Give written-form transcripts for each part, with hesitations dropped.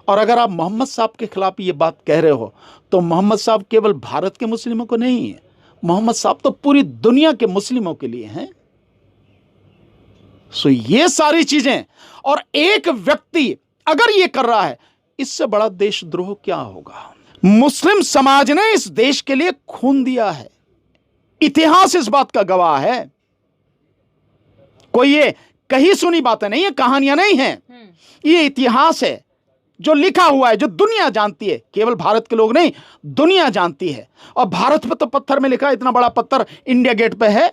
और अगर आप मोहम्मद साहब के खिलाफ ये बात कह रहे हो तो मोहम्मद साहब केवल भारत के मुस्लिमों को नहीं है, मोहम्मद साहब तो पूरी दुनिया के मुस्लिमों के लिए हैं। सो ये सारी चीजें, और एक व्यक्ति अगर ये कर रहा है, इससे बड़ा देशद्रोह क्या होगा। मुस्लिम समाज ने इस देश के लिए खून दिया है, इतिहास इस बात का गवाह है। कोई ये कही सुनी बातें नहीं है, कहानियां नहीं है, ये इतिहास है जो लिखा हुआ है, जो दुनिया जानती है, केवल भारत के लोग नहीं, दुनिया जानती है। और भारत पे तो पत्थर में लिखा, इतना बड़ा पत्थर इंडिया गेट पे है।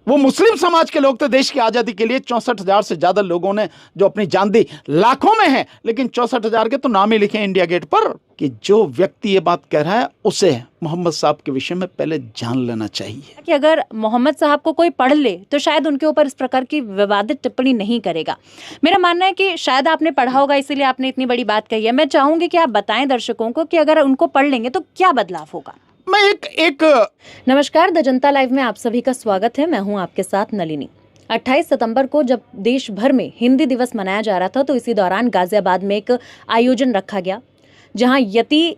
वो मुस्लिम समाज के लोग तो देश की आजादी के लिए 64,000 से ज्यादा लोगों ने जो अपनी जान दी, लाखों में है, लेकिन 64,000 के तो नाम ही लिखे इंडिया गेट पर। कि जो व्यक्ति ये बात कह रहा है उसे मोहम्मद साहब के विषय में पहले जान लेना चाहिए कि अगर मोहम्मद साहब को कोई पढ़ ले तो शायद उनके ऊपर इस प्रकार की विवादित टिप्पणी नहीं करेगा। मेरा मानना है कि शायद आपने पढ़ा होगा, इसीलिए आपने इतनी बड़ी बात कही है। मैं चाहूंगी कि आप बताएं दर्शकों को कि अगर उनको पढ़ लेंगे तो क्या बदलाव होगा। मैं नमस्कार, द जनता लाइव में आप सभी का स्वागत है। मैं हूं आपके साथ नलिनी। 28 सितंबर को जब देश भर में हिंदी दिवस मनाया जा रहा था तो इसी दौरान गाजियाबाद में एक आयोजन रखा गया जहां यति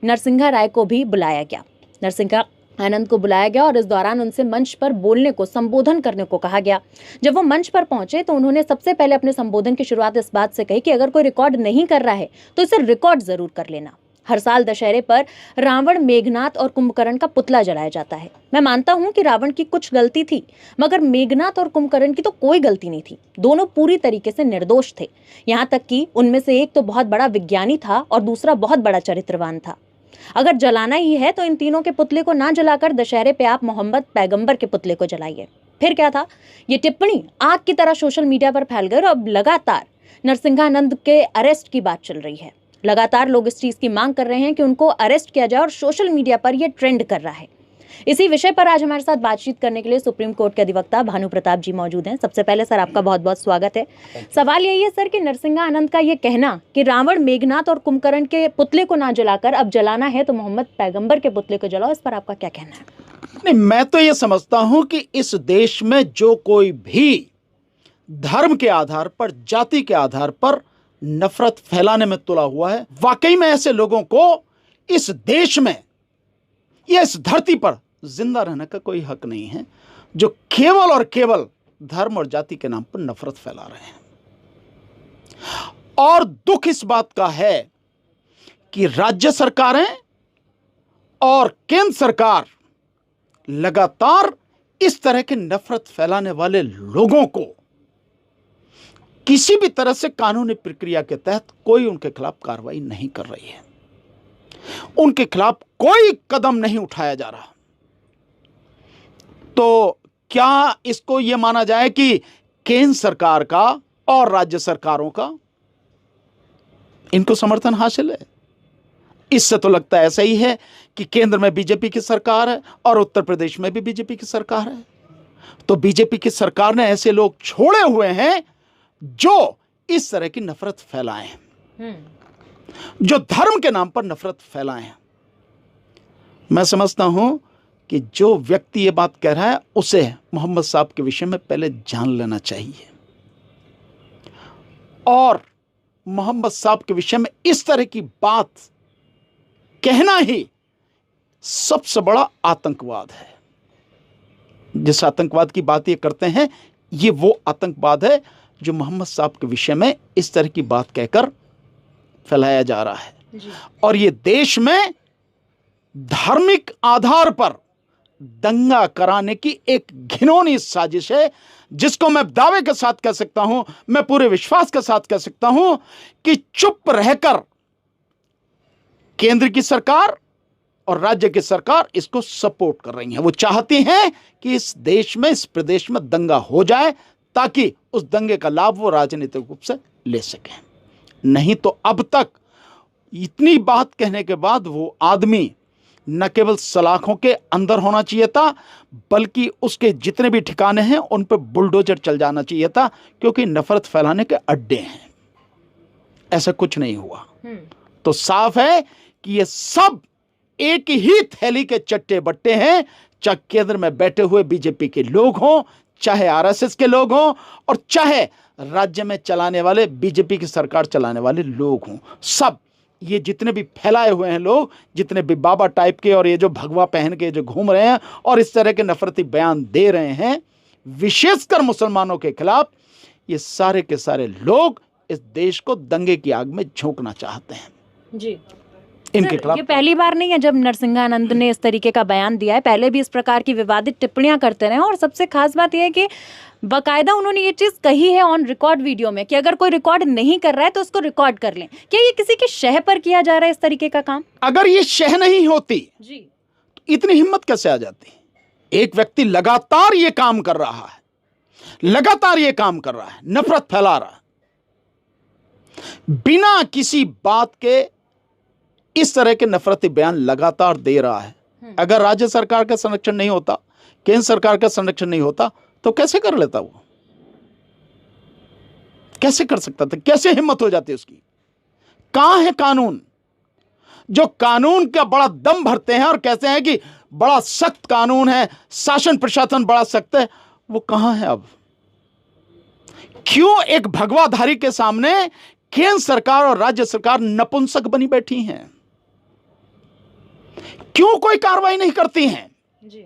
नरसिंहा राय को भी बुलाया गया, नरसिंहा आनंद को बुलाया गया और इस दौरान उनसे मंच पर बोलने को, संबोधन करने को कहा गया। जब वो मंच पर पहुंचे तो उन्होंने सबसे पहले अपने संबोधन की शुरुआत इस बात से कही कि अगर कोई रिकॉर्ड नहीं कर रहा है तो इसे रिकॉर्ड जरूर कर लेना। हर साल दशहरे पर रावण, मेघनाथ और कुंभकर्ण का पुतला जलाया जाता है। मैं मानता हूं कि रावण की कुछ गलती थी, मगर मेघनाथ और कुंभकर्ण की तो कोई गलती नहीं थी। दोनों पूरी तरीके से निर्दोष थे। यहाँ तक कि उनमें से एक तो बहुत बड़ा विज्ञानी था और दूसरा बहुत बड़ा चरित्रवान था। अगर जलाना ही है तो इन तीनों के पुतले को ना जलाकर दशहरे पे आप मोहम्मद पैगंबर के पुतले को जलाइए। फिर क्या था, ये टिप्पणी आग की तरह सोशल मीडिया पर फैल गई और अब लगातार नरसिंहानंद के अरेस्ट की बात चल रही है। लगातार लोग इस चीज की मांग कर रहे हैं कि उनको अरेस्ट किया जाए और सोशल मीडिया पर यह ट्रेंड कर रहा है। इसी विषय पर आज हमारे साथ बातचीत करने के लिए सुप्रीम कोर्ट के अधिवक्ता भानु प्रताप जी मौजूद हैं। सबसे पहले सर आपका बहुत बहुत स्वागत है। सवाल यही है सर कि नरसिंहा आनंद का ये कहना कि रावण, मेघनाथ और कुंभकर्ण के पुतले को ना जलाकर अब जलाना है तो मोहम्मद पैगंबर के पुतले को जलाओ, इस पर आपका क्या कहना है? नहीं, मैं तो ये समझता हूं कि इस देश में जो कोई भी धर्म के आधार पर, जाति के आधार पर नफरत फैलाने में तुला हुआ है, वाकई में ऐसे लोगों को इस देश में या इस धरती पर जिंदा रहने का कोई हक नहीं है, जो केवल और केवल धर्म और जाति के नाम पर नफरत फैला रहे हैं। और दुख इस बात का है कि राज्य सरकारें और केंद्र सरकार लगातार इस तरह के नफरत फैलाने वाले लोगों को किसी भी तरह से कानूनी प्रक्रिया के तहत कोई उनके खिलाफ कार्रवाई नहीं कर रही है, उनके खिलाफ कोई कदम नहीं उठाया जा रहा। तो क्या इसको यह माना जाए कि केंद्र सरकार का और राज्य सरकारों का इनको समर्थन हासिल है? इससे तो लगता है ऐसा ही है कि केंद्र में बीजेपी की सरकार है और उत्तर प्रदेश में भी बीजेपी की सरकार है। तो बीजेपी की सरकार ने ऐसे लोग छोड़े हुए हैं जो इस तरह की नफरत फैलाए हैं, जो धर्म के नाम पर नफरत फैलाए हैं। मैं समझता हूं कि जो व्यक्ति ये बात कह रहा है उसे मोहम्मद साहब के विषय में पहले जान लेना चाहिए और मोहम्मद साहब के विषय में इस तरह की बात कहना ही सबसे बड़ा आतंकवाद है। जिस आतंकवाद की बात ये करते हैं, ये वो आतंकवाद है जो मोहम्मद साहब के विषय में इस तरह की बात कहकर फैलाया जा रहा है। और ये देश में धार्मिक आधार पर दंगा कराने की एक घिनौनी साजिश है, जिसको मैं दावे के साथ कह सकता हूं, मैं पूरे विश्वास के साथ कह सकता हूं कि चुप रहकर केंद्र की सरकार और राज्य की सरकार इसको सपोर्ट कर रही है। वो चाहती हैं कि इस देश में, इस प्रदेश में दंगा हो जाए ताकि उस दंगे का लाभ वो राजनीतिक रूप से ले सकें। नहीं तो अब तक इतनी बात कहने के बाद वो आदमी न केवल सलाखों के अंदर होना चाहिए था, बल्कि उसके जितने भी ठिकाने हैं उन पर बुलडोजर चल जाना चाहिए था, क्योंकि नफरत फैलाने के अड्डे हैं। ऐसा कुछ नहीं हुआ। तो साफ है कि ये सब एक ही थैली के चट्टे बट्टे हैं, चाहे केंद्र में बैठे हुए बीजेपी के लोग हों, चाहे आरएसएस के लोग हों और चाहे राज्य में चलाने वाले बीजेपी की सरकार चलाने वाले लोग हों, सब ये जितने भी फैलाए हुए हैं लोग, जितने भी बाबा टाइप के और ये जो भगवा पहन के जो घूम रहे हैं और इस तरह के नफरती बयान दे रहे हैं विशेषकर मुसलमानों के खिलाफ, ये सारे के सारे लोग इस देश को दंगे की आग में झोंकना चाहते हैं जी। इनके सर, खिलाफ। ये पहली बार नहीं है जब नरसिंहानंद ने इस तरीके का बयान दिया है, पहले भी इस प्रकार की विवादित टिप्पणियां करते रहे हैं। और सबसे खास बात यह है कि बाकायदा उन्होंने ये चीज कही है ऑन रिकॉर्ड वीडियो में कि अगर कोई रिकॉर्ड नहीं कर रहा है तो उसको रिकॉर्ड कर लें। क्या ये किसी की शह पर किया जा रहा है इस तरीके का काम? अगर ये शह नहीं होती जी, तो इतनी हिम्मत कैसे आ जाती? एक व्यक्ति लगातार ये काम कर रहा है, लगातार ये काम कर रहा है, नफरत फैला रहा है, बिना किसी बात के इस तरह के नफरती बयान लगातार दे रहा है। अगर राज्य सरकार का संरक्षण नहीं होता, केंद्र सरकार का संरक्षण नहीं होता तो कैसे कर लेता वो? कैसे कर सकता था? कैसे हिम्मत हो जाती उसकी? कहां है कानून? जो कानून का बड़ा दम भरते हैं और कहते हैं कि बड़ा सख्त कानून है, शासन प्रशासन बड़ा सख्त है, वो कहां है अब? क्यों एक भगवाधारी के सामने केंद्र सरकार और राज्य सरकार नपुंसक बनी बैठी हैं? क्यों कोई कार्रवाई नहीं करती हैं? जी।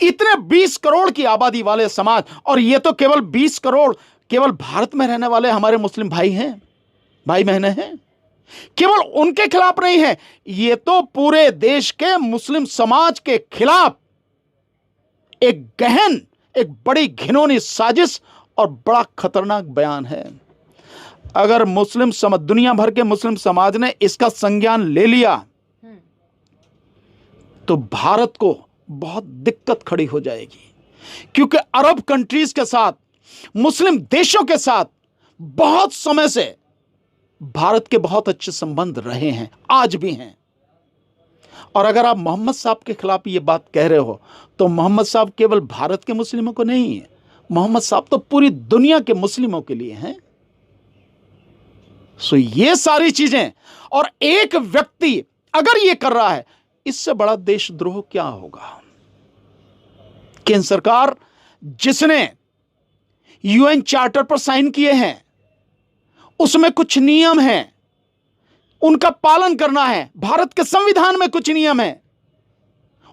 इतने 20 करोड़ की आबादी वाले समाज, और ये तो केवल 20 करोड़ केवल भारत में रहने वाले हमारे मुस्लिम भाई हैं, भाई बहनें हैं। केवल उनके खिलाफ नहीं है, ये तो पूरे देश के मुस्लिम समाज के खिलाफ एक गहन, एक बड़ी घिनौनी साजिश और बड़ा खतरनाक बयान है। अगर मुस्लिम समाज, दुनिया भर के मुस्लिम समाज ने इसका संज्ञान ले लिया तो भारत को बहुत दिक्कत खड़ी हो जाएगी, क्योंकि अरब कंट्रीज के साथ, मुस्लिम देशों के साथ बहुत समय से भारत के बहुत अच्छे संबंध रहे हैं, आज भी हैं। और अगर आप मोहम्मद साहब के खिलाफ ये बात कह रहे हो तो मोहम्मद साहब केवल भारत के मुस्लिमों को नहीं है, मोहम्मद साहब तो पूरी दुनिया के मुस्लिमों के लिए हैं। सो ये सारी चीजें, और एक व्यक्ति अगर ये कर रहा है, इससे बड़ा देशद्रोह क्या होगा? केंद्र सरकार जिसने यूएन चार्टर पर साइन किए हैं, उसमें कुछ नियम हैं, उनका पालन करना है। भारत के संविधान में कुछ नियम हैं,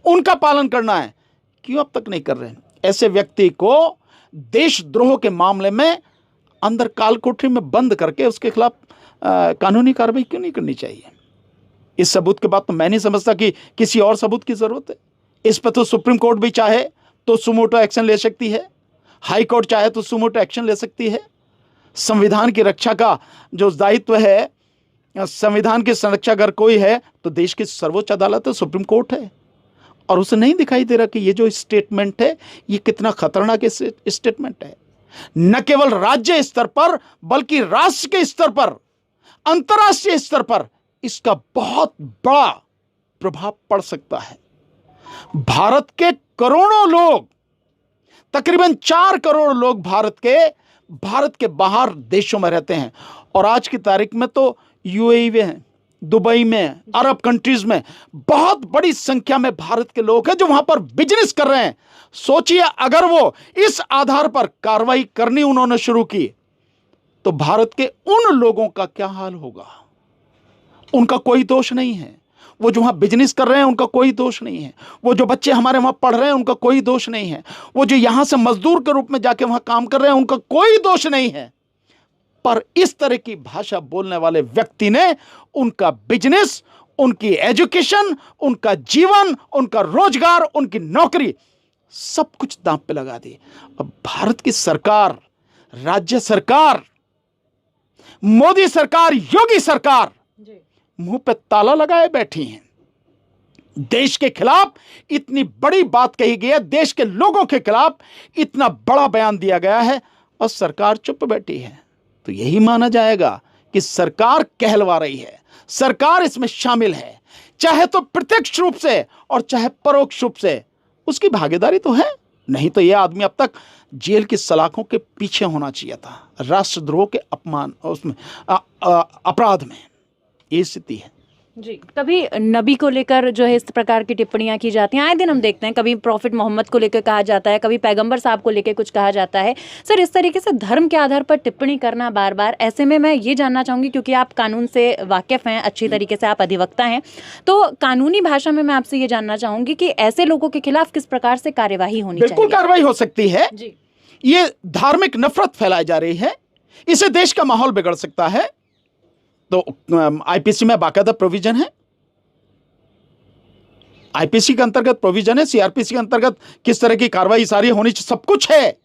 उनका पालन करना है, क्यों अब तक नहीं कर रहे हैं? ऐसे व्यक्ति को देशद्रोह के मामले में अंदर काल कोठरी में बंद करके उसके खिलाफ कानूनी कार्रवाई क्यों नहीं करनी चाहिए? इस सबूत के बाद तो मैं नहीं समझता कि किसी और सबूत की जरूरत है। इस पर तो सुप्रीम कोर्ट भी चाहे तो सुमोटो एक्शन ले सकती है, हाई कोर्ट चाहे तो सुमोटो एक्शन ले सकती है। संविधान की रक्षा का जो दायित्व है, संविधान की संरक्षा अगर कोई है तो देश की सर्वोच्च अदालत है, सुप्रीम कोर्ट है। और उसे नहीं दिखाई दे रहा कि ये जो स्टेटमेंट है ये कितना खतरनाक स्टेटमेंट है। न केवल राज्य स्तर पर बल्कि राष्ट्र के स्तर पर, अंतर्राष्ट्रीय स्तर पर इसका बहुत बड़ा प्रभाव पड़ सकता है। भारत के करोड़ों लोग, तकरीबन 4 करोड़ लोग भारत के बाहर देशों में रहते हैं, और आज की तारीख में तो यूएई में हैं, दुबई में, अरब कंट्रीज में बहुत बड़ी संख्या में भारत के लोग हैं जो वहां पर बिजनेस कर रहे हैं। सोचिए अगर वो इस आधार पर कार्रवाई करनी उन्होंने शुरू की तो भारत के उन लोगों का क्या हाल होगा? उनका कोई दोष नहीं है, वो जो वहां बिजनेस कर रहे हैं उनका कोई दोष नहीं है, वो जो बच्चे हमारे वहां पढ़ रहे हैं उनका कोई दोष नहीं है, वो जो यहां से मजदूर के रूप में जाके वहां काम कर रहे हैं उनका कोई दोष नहीं है। पर इस तरह की भाषा बोलने वाले व्यक्ति ने उनका बिजनेस, उनकी एजुकेशन, उनका जीवन, उनका रोजगार, उनकी नौकरी, सब कुछ दांव पे लगा दी। अब भारत की सरकार, राज्य सरकार, मोदी सरकार, योगी सरकार मुंह पे ताला लगाए बैठी हैं। देश के खिलाफ इतनी बड़ी बात कही गई है, देश के लोगों के खिलाफ इतना बड़ा बयान दिया गया है और सरकार चुप बैठी है, तो यही माना जाएगा कि सरकार कहलवा रही है, सरकार इसमें शामिल है, चाहे तो प्रत्यक्ष रूप से और चाहे परोक्ष रूप से उसकी भागीदारी तो है। नहीं तो यह आदमी अब तक जेल की सलाखों के पीछे होना चाहिए था, राष्ट्रद्रोह के अपमान उसमें अपराध में। ये स्थिति है। जी, कभी नबी को लेकर जो है इस प्रकार की टिप्पणियां की जाती हैं, आए दिन हम देखते हैं, कभी प्रॉफिट मोहम्मद को लेकर कहा जाता है, कभी पैगंबर साहब को लेकर कुछ कहा जाता है। सर, इस तरीके से धर्म के आधार पर टिप्पणी करना बार बार, ऐसे में मैं ये जानना चाहूंगी, क्योंकि आप कानून से वाकिफ हैं, अच्छी तरीके से आप अधिवक्ता हैं, तो कानूनी भाषा में मैं आपसे ये जानना चाहूंगी कि ऐसे लोगों के खिलाफ किस प्रकार से कार्यवाही होनी चाहिए? बिल्कुल कार्रवाई हो सकती है जी। ये धार्मिक नफरत फैलाई जा रही है, इससे देश का माहौल बिगड़ सकता है। तो आईपीसी में बाकायदा प्रोविजन है, आईपीसी के अंतर्गत प्रोविजन है, सीआरपीसी के अंतर्गत किस तरह की कार्रवाई सारी होनी चाहिए, सब कुछ है।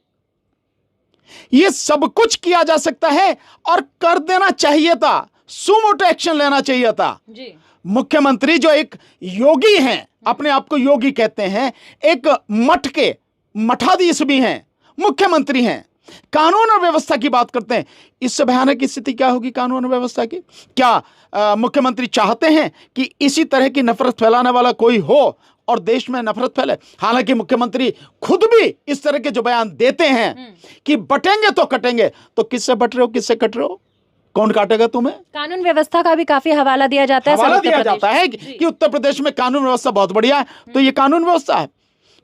यह सब कुछ किया जा सकता है और कर देना चाहिए था, सुमोटो एक्शन लेना चाहिए था जी। मुख्यमंत्री जो एक योगी हैं, अपने आप को योगी कहते हैं, एक मठ के मठाधीश भी हैं, मुख्यमंत्री हैं, कानून और व्यवस्था की बात करते हैं। इससे भयानक स्थिति क्या होगी कानून और व्यवस्था की? क्या मुख्यमंत्री चाहते हैं कि इसी तरह की नफरत फैलाने वाला कोई हो और देश में नफरत फैले? हालांकि मुख्यमंत्री खुद भी इस तरह के जो बयान देते हैं कि बटेंगे तो कटेंगे, तो किससे बट रहे हो, किससे कट रहे हो? कौन काटेगा तुम्हें? कानून व्यवस्था का भी काफी हवाला दिया जाता है। हवाला दिया जाता है कि उत्तर प्रदेश में कानून व्यवस्था बहुत बढ़िया है। तो ये कानून व्यवस्था है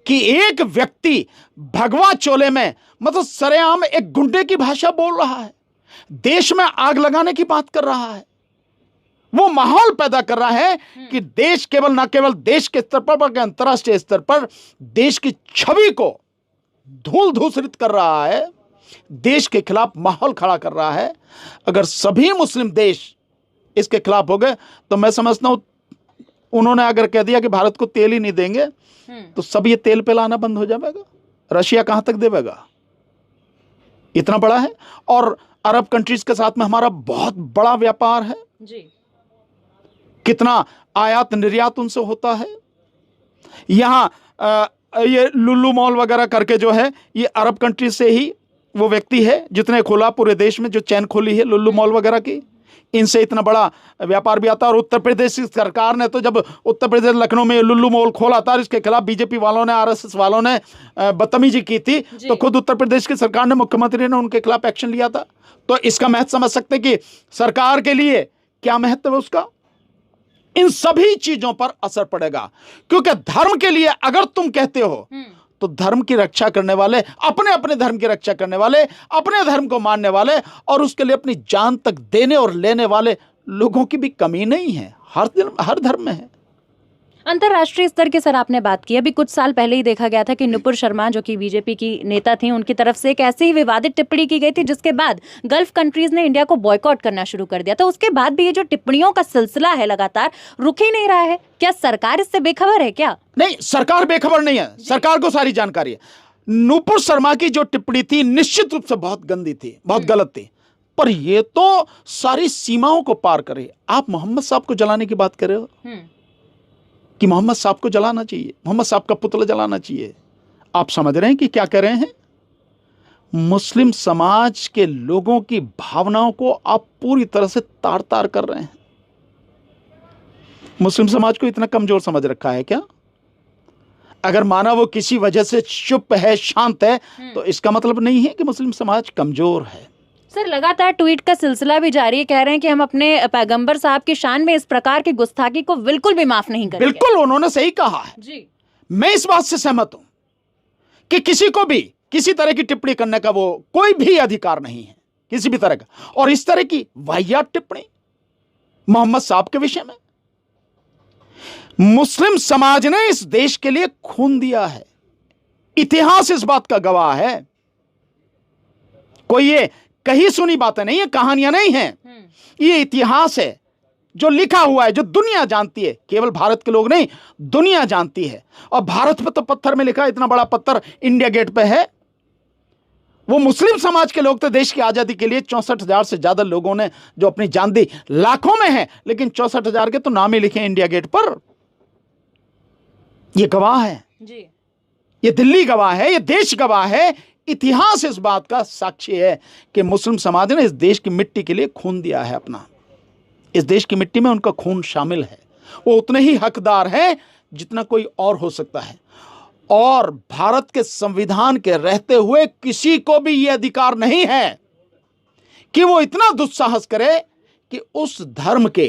कि एक व्यक्ति भगवा चोले में, मतलब सरेआम एक गुंडे की भाषा बोल रहा है, देश में आग लगाने की बात कर रहा है, वो माहौल पैदा कर रहा है कि देश केवल ना केवल देश के स्तर पर बल्कि अंतर्राष्ट्रीय स्तर पर देश की छवि को धूल धूसरित कर रहा है, देश के खिलाफ माहौल खड़ा कर रहा है। अगर सभी मुस्लिम देश इसके खिलाफ हो गए तो मैं समझता हूं, उन्होंने अगर कह दिया कि भारत को तेल ही नहीं देंगे तो सब ये तेल पे लाना बंद हो जाएगा। रशिया कहां तक देगा? इतना बड़ा है, और अरब कंट्रीज के साथ में हमारा बहुत बड़ा व्यापार है जी। कितना आयात निर्यात उनसे होता है। यहां ये लुल्लू मॉल वगैरह करके जो है, ये अरब कंट्रीज से ही वो व्यक्ति है जितने खोला पूरे देश में, जो चैन खोली है लुल्लू मॉल वगैरह की, इनसे इतना बड़ा व्यापार भी आता है। और उत्तर प्रदेश की सरकार ने तो, जब उत्तर प्रदेश लखनऊ में लुल्लू मॉल खोला था, इसके खिलाफ बीजेपी वालों ने, आरएसएस वालों ने बदतमीजी की थी, तो खुद उत्तर प्रदेश की सरकार ने, मुख्यमंत्री ने उनके खिलाफ एक्शन लिया था। तो इसका महत्व समझ सकते हैं कि सरकार के लिए क्या महत्व है उसका। इन सभी चीजों पर असर पड़ेगा, क्योंकि धर्म के लिए अगर तुम कहते हो तो धर्म की रक्षा करने वाले, अपने अपने धर्म की रक्षा करने वाले, अपने धर्म को मानने वाले और उसके लिए अपनी जान तक देने और लेने वाले लोगों की भी कमी नहीं है, हर धर्म में है। अंतर्राष्ट्रीय स्तर की सर आपने बात की, अभी कुछ साल पहले ही देखा गया था कि नुपुर शर्मा जो कि बीजेपी की नेता थी, उनकी तरफ से एक ऐसी ही विवादित टिप्पणी की गई थी जिसके बाद गल्फ कंट्रीज ने इंडिया को बॉयकॉट करना शुरू कर दिया था। उसके बाद भी ये जो टिप्पणियों का सिलसिला है लगातार रुक ही नहीं रहा है। क्या सरकार इससे बेखबर है क्या? नहीं, सरकार बेखबर नहीं है, सरकार को सारी जानकारी है। नुपुर शर्मा की जो टिप्पणी थी निश्चित रूप से बहुत गंदी थी, बहुत गलत थी, पर यह तो सारी सीमाओं को पार करे। आप मोहम्मद साहब को जलाने की बात कर रहे हो कि मोहम्मद साहब को जलाना चाहिए, मोहम्मद साहब का पुतला जलाना चाहिए। आप समझ रहे हैं कि क्या कर रहे हैं? मुस्लिम समाज के लोगों की भावनाओं को आप पूरी तरह से तार तार कर रहे हैं। मुस्लिम समाज को इतना कमजोर समझ रखा है क्या? अगर माना वो किसी वजह से चुप है, शांत है, तो इसका मतलब नहीं है कि मुस्लिम समाज कमजोर है। सर, लगातार ट्वीट का सिलसिला भी जारी है, कह रहे हैं कि हम अपने पैगंबर साहब की शान में इस प्रकार की गुस्ताखी को बिल्कुल भी माफ नहीं करेंगे। बिल्कुल, उन्होंने सही कहा है जी। मैं इस बात से सहमत हूं कि किसी को भी किसी तरह की टिप्पणी करने का वो कोई भी अधिकार नहीं है, किसी भी तरह का। और इस तरह की वाहियात टिप्पणी मोहम्मद साहब के विषय में, मुस्लिम समाज ने इस देश के लिए खून दिया है, इतिहास इस बात का गवाह है। कोई ये कहीं सुनी बातें नहीं है, कहानियां नहीं हैं, ये इतिहास है जो लिखा हुआ है, जो दुनिया जानती है। केवल भारत के लोग नहीं, दुनिया जानती है। और भारत पे तो पत्थर में लिखा, इतना बड़ा पत्थर इंडिया गेट पे है। वो मुस्लिम समाज के लोग थे, देश की आजादी के लिए 64,000 से ज्यादा लोगों ने जो अपनी जान दी, लाखों में है, लेकिन 64,000 के तो नाम ही लिखे इंडिया गेट पर। ये गवाह है जी। ये दिल्ली गवाह है, ये देश गवाह है। इतिहास इस बात का साक्षी है कि मुस्लिम समाज ने इस देश की मिट्टी के लिए खून दिया है अपना। इस देश की मिट्टी में उनका खून शामिल है। वो उतने ही हकदार हैं जितना कोई और हो सकता है। और भारत के संविधान के रहते हुए किसी को भी यह अधिकार नहीं है कि वो इतना दुस्साहस करे कि उस धर्म के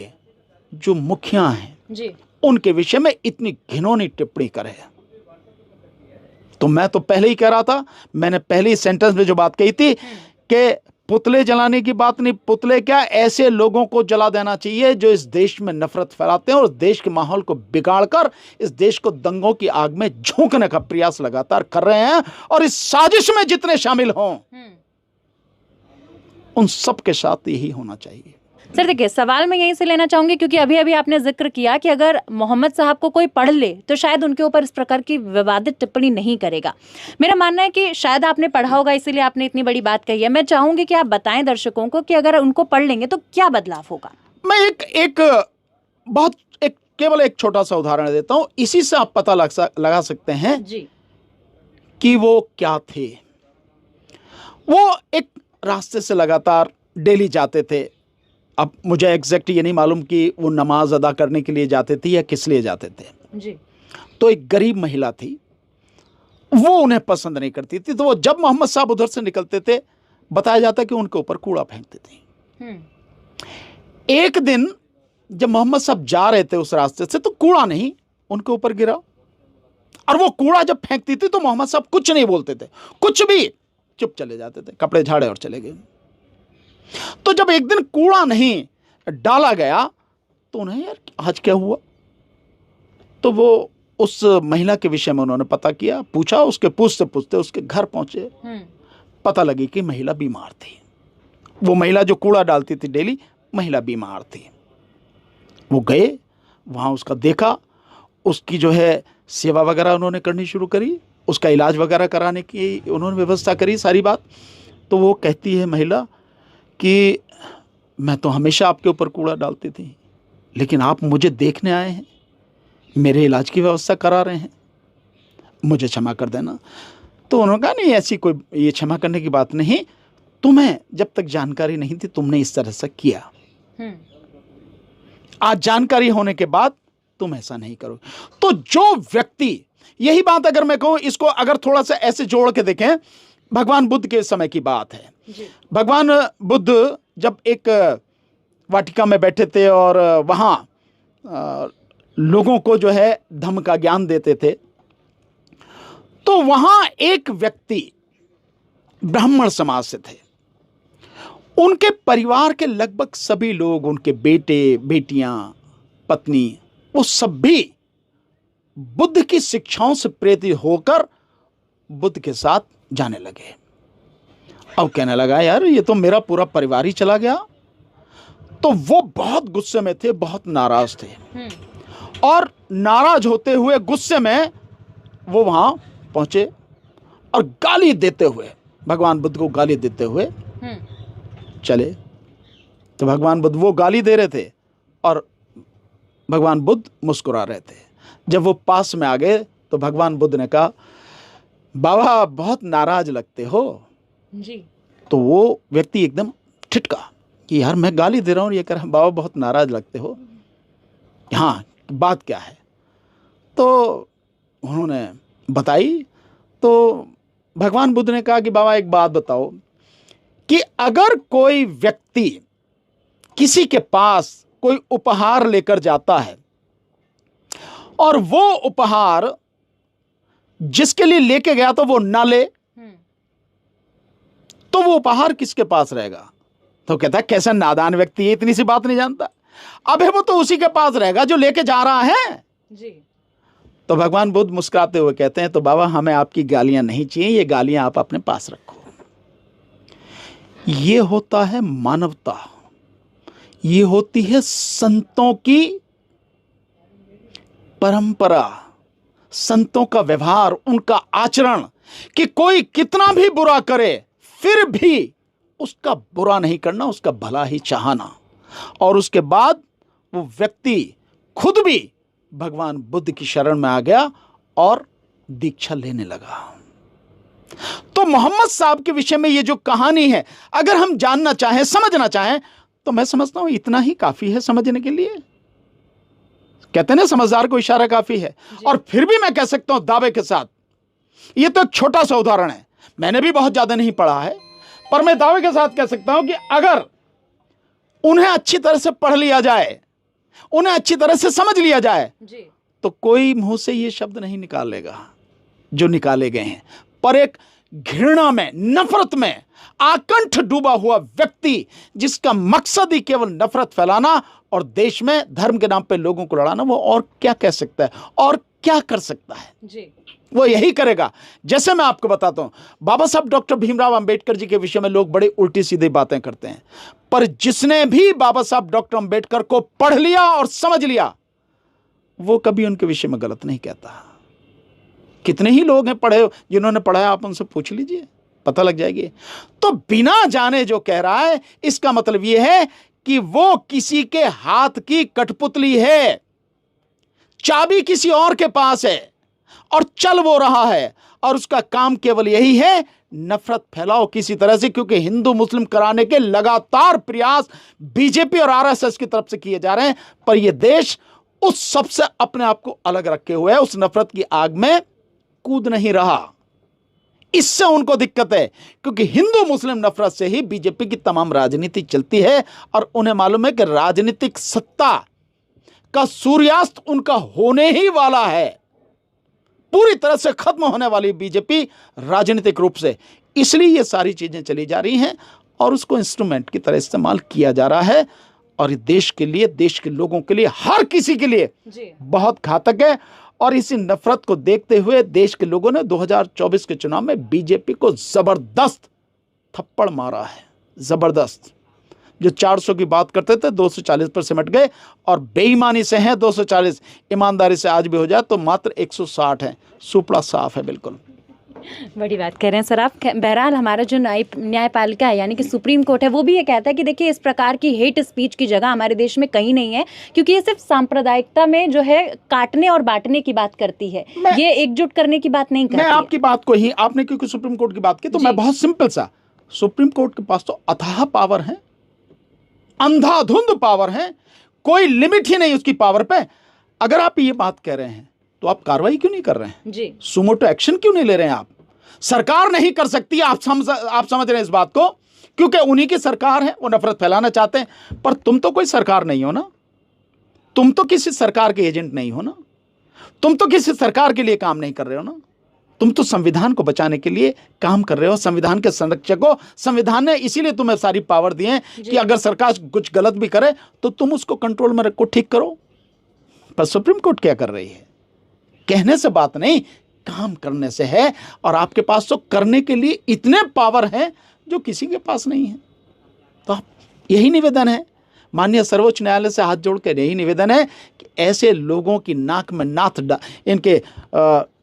जो मुखिया हैं जी। उनके विषय में इतनी घिनौनी टिप्पणी करे। तो मैं तो पहले ही कह रहा था, मैंने पहले ही सेंटेंस में जो बात कही थी कि पुतले जलाने की बात नहीं, पुतले क्या, ऐसे लोगों को जला देना चाहिए जो इस देश में नफरत फैलाते हैं और देश के माहौल को बिगाड़कर इस देश को दंगों की आग में झोंकने का प्रयास लगातार कर रहे हैं। और इस साजिश में जितने शामिल हों उन सब के साथ यही होना चाहिए। सर देखिए, सवाल मैं यहीं से लेना चाहूंगी क्योंकि अभी अभी आपने जिक्र किया कि अगर मोहम्मद साहब को कोई पढ़ ले तो शायद उनके ऊपर इस प्रकार की विवादित टिप्पणी नहीं करेगा। मेरा मानना है कि शायद आपने पढ़ा होगा इसीलिए आपने इतनी बड़ी बात कही है। मैं चाहूंगी कि आप बताएं दर्शकों को कि अगर उनको पढ़ लेंगे तो क्या बदलाव होगा। मैं केवल एक छोटा सा उदाहरण देता हूं, इसी से आप पता लगा सकते हैं जी कि वो क्या थे। वो एक रास्ते से लगातार डेली जाते थे। अब मुझे एग्जैक्ट ये नहीं मालूम कि वो नमाज अदा करने के लिए जाते थे या किस लिए जाते थे। जी। तो एक गरीब महिला थी, वो उन्हें पसंद नहीं करती थी, तो वो जब मोहम्मद साहब उधर से निकलते थे बताया जाता कि उनके ऊपर कूड़ा फेंकती थी। एक दिन जब मोहम्मद साहब जा रहे थे उस रास्ते से तो कूड़ा नहीं उनके ऊपर गिरा, और वो कूड़ा जब फेंकती थी तो मोहम्मद साहब कुछ नहीं बोलते थे, कुछ भी, चुप चले जाते थे, कपड़े झाड़े और चले गए। तो जब एक दिन कूड़ा नहीं डाला गया तो उन्हें, यार आज क्या हुआ, तो वो उस महिला के विषय में उन्होंने पता किया, पूछा, उसके पूछते पूछते उसके घर पहुंचे, पता लगी कि महिला बीमार थी। वो महिला जो कूड़ा डालती थी डेली, महिला बीमार थी। वो गए वहां, उसका देखा, उसकी जो है सेवा वगैरह उन्होंने करनी शुरू करी, उसका इलाज वगैरह कराने की उन्होंने व्यवस्था करी सारी बात। तो वो कहती है महिला कि मैं तो हमेशा आपके ऊपर कूड़ा डालती थी, लेकिन आप मुझे देखने आए हैं, मेरे इलाज की व्यवस्था करा रहे हैं, मुझे क्षमा कर देना। तो उन्होंने कहा नहीं, ऐसी कोई ये क्षमा करने की बात नहीं, तुम्हें जब तक जानकारी नहीं थी तुमने इस तरह से किया, आज जानकारी होने के बाद तुम ऐसा नहीं करो। तो जो व्यक्ति, यही बात अगर मैं कहूं, इसको अगर थोड़ा सा ऐसे जोड़ के देखें, भगवान बुद्ध के समय की बात है। भगवान बुद्ध जब एक वाटिका में बैठे थे और वहां लोगों को जो है धम्म का ज्ञान देते थे, तो वहां एक व्यक्ति ब्राह्मण समाज से थे। उनके परिवार के लगभग सभी लोग, उनके बेटे बेटियां, पत्नी, वो सब भी बुद्ध की शिक्षाओं से प्रेरित होकर बुद्ध के साथ जाने लगे। अब कहने लगा, यार ये तो मेरा पूरा परिवार ही चला गया। तो वो बहुत गुस्से में थे, बहुत नाराज थे, और नाराज होते हुए गुस्से में वो वहां पहुंचे और गाली देते हुए, भगवान बुद्ध को गाली देते हुए चले। तो भगवान बुद्ध, वो गाली दे रहे थे और भगवान बुद्ध मुस्कुरा रहे थे। जब वो पास में आ गए तो भगवान बुद्ध ने कहा, बाबा बहुत नाराज लगते हो जी। तो वो व्यक्ति एकदम ठिठका कि यार मैं गाली दे रहा हूँ और ये कह रहा, बाबा बहुत नाराज लगते हो, हाँ बात क्या है। तो उन्होंने बताई। तो भगवान बुद्ध ने कहा कि बाबा एक बात बताओ कि अगर कोई व्यक्ति किसी के पास कोई उपहार लेकर जाता है और वो उपहार जिसके लिए लेके गया तो वो ना ले, तो वो उपहार किसके पास रहेगा? तो कहता है कैसा नादान व्यक्ति है, इतनी सी बात नहीं जानता। अबे वो तो उसी के पास रहेगा जो लेके जा रहा है जी। तो भगवान बुद्ध मुस्कुराते हुए कहते हैं, तो बाबा हमें आपकी गालियां नहीं चाहिए, ये गालियां आप अपने पास रखो। ये होता है मानवता, ये होती है संतों की परंपरा, संतों का व्यवहार, उनका आचरण, कि कोई कितना भी बुरा करे फिर भी उसका बुरा नहीं करना, उसका भला ही चाहना। और उसके बाद वो व्यक्ति खुद भी भगवान बुद्ध की शरण में आ गया और दीक्षा लेने लगा। तो मोहम्मद साहब के विषय में ये जो कहानी है, अगर हम जानना चाहें, समझना चाहें, तो मैं समझता हूं इतना ही काफी है समझने के लिए। कहते हैं ना, समझदार को इशारा काफी है। और फिर भी मैं कह सकता हूं दावे के साथ, ये तो एक छोटा सा उदाहरण है, मैंने भी बहुत ज्यादा नहीं पढ़ा है, पर मैं दावे के साथ कह सकता हूं कि अगर उन्हें अच्छी तरह से पढ़ लिया जाए उन्हें अच्छी तरह से समझ लिया जाए जी। तो कोई मुंह से ये शब्द नहीं निकालेगा जो निकाले गए हैं। पर एक घृणा में, नफरत में आकंठ डूबा हुआ व्यक्ति जिसका मकसद ही केवल नफरत फैलाना और देश में धर्म के नाम पे लोगों को लड़ाना, वो और क्या कह सकता है और क्या कर सकता है जी। वो यही करेगा। जैसे मैं आपको बताता हूं, बाबा साहब डॉक्टर भीमराव अंबेडकर जी के विषय में लोग बड़े उल्टी सीधी बातें करते हैं, पर जिसने भी बाबा साहब डॉक्टर अंबेडकर को पढ़ लिया और समझ लिया वो कभी उनके विषय में गलत नहीं कहता। कितने ही लोग हैं पढ़े जिन्होंने पढ़ा है, आप उनसे पूछ लीजिए, पता लग जाएगी। तो बिना जाने जो कह रहा है इसका मतलब यह है कि वो किसी के हाथ की कठपुतली है, चाबी किसी और के पास है और चल वो रहा है, और उसका काम केवल यही है नफरत फैलाओ किसी तरह से, क्योंकि हिंदू मुस्लिम कराने के लगातार प्रयास बीजेपी और आरएसएस की तरफ से किए जा रहे हैं, पर यह देश उस सबसे अपने आप को अलग रखे हुए है, उस नफरत की आग में कूद नहीं रहा। इससे उनको दिक्कत है, क्योंकि हिंदू मुस्लिम नफरत से ही बीजेपी की तमाम राजनीति चलती है, और उन्हें मालूम है कि राजनीतिक सत्ता का सूर्यास्त उनका होने ही वाला है, पूरी तरह से खत्म होने वाली बीजेपी राजनीतिक रूप से। इसलिए ये सारी चीजें चली जा रही हैं और उसको इंस्ट्रूमेंट की तरह इस्तेमाल किया जा रहा है, और ये देश के लिए, देश के लोगों के लिए, हर किसी के लिए बहुत घातक है। और इसी नफरत को देखते हुए देश के लोगों ने 2024 के चुनाव में बीजेपी को जबरदस्त थप्पड़ मारा है, जबरदस्त। जो 400 की बात करते थे 240 पर सिमट गए, और बेईमानी से हैं 240, ईमानदारी से आज भी हो जाए तो मात्र 160 है। सुपड़ा साफ है बिल्कुल। बड़ी बात कह रहे हैं सर आप। बहरहाल हमारा जो न्यायपालिका है यानी कि सुप्रीम कोर्ट है वो भी ये कहता है कि देखिए इस प्रकार की हेट स्पीच की जगह हमारे देश में कहीं नहीं है, क्योंकि ये सिर्फ सांप्रदायिकता में जो है काटने और बांटने की बात करती है, ये एकजुट करने की बात नहीं करती। मैं आपकी बात को ही, आपने क्योंकि सुप्रीम कोर्ट की बात की तो मैं बहुत सिंपल सा, सुप्रीम कोर्ट के पास तो अथाह पावर है, अंधाधुंध पावर है, कोई लिमिट ही नहीं उसकी पावर पे। अगर आप ये बात कह रहे हैं तो आप कार्रवाई क्यों नहीं कर रहे हैं जी? सुमोटो एक्शन क्यों नहीं ले रहे हैं आप? सरकार नहीं कर सकती, आप समझ रहे हैं इस बात को, क्योंकि उन्हीं की सरकार है, वो नफरत फैलाना चाहते हैं। पर तुम तो कोई सरकार नहीं हो ना, तुम तो किसी सरकार के एजेंट नहीं हो ना, तुम तो किसी सरकार के लिए काम नहीं कर रहे हो ना, तुम तो संविधान को बचाने के लिए काम कर रहे हो, संविधान के संरक्षक हो। संविधान ने इसीलिए तुम्हें सारी पावर दी है कि अगर सरकार कुछ गलत भी करे तो तुम उसको कंट्रोल में रखो, ठीक करो। पर सुप्रीम कोर्ट क्या कर रही है? कहने से बात नहीं, काम करने से है, और आपके पास तो करने के लिए इतने पावर हैं जो किसी के पास नहीं है। तो आप, यही निवेदन है माननीय सर्वोच्च न्यायालय से हाथ जोड़ कर, यही निवेदन है कि ऐसे लोगों की नाक में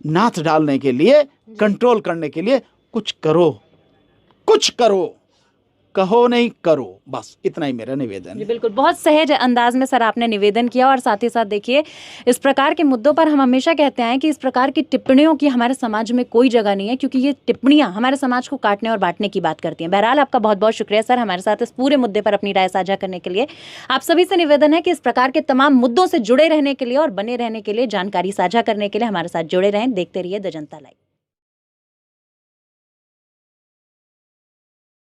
नाथ डालने के लिए, कंट्रोल करने के लिए कुछ करो, कुछ करो, कहो नहीं करो, बस इतना ही मेरा निवेदन है। बिल्कुल, बहुत सहज अंदाज में सर आपने निवेदन किया। और साथ ही साथ देखिए इस प्रकार के मुद्दों पर हम हमेशा कहते हैं कि इस प्रकार की टिप्पणियों की हमारे समाज में कोई जगह नहीं है, क्योंकि ये टिप्पणियां हमारे समाज को काटने और बांटने की बात करती हैं। बहरहाल आपका बहुत बहुत शुक्रिया सर हमारे साथ इस पूरे मुद्दे पर अपनी राय साझा करने के लिए। आप सभी से निवेदन है कि इस प्रकार के तमाम मुद्दों से जुड़े रहने के लिए और बने रहने के लिए, जानकारी साझा करने के लिए हमारे साथ जुड़े रहें। देखते रहिए द जनता लाइव।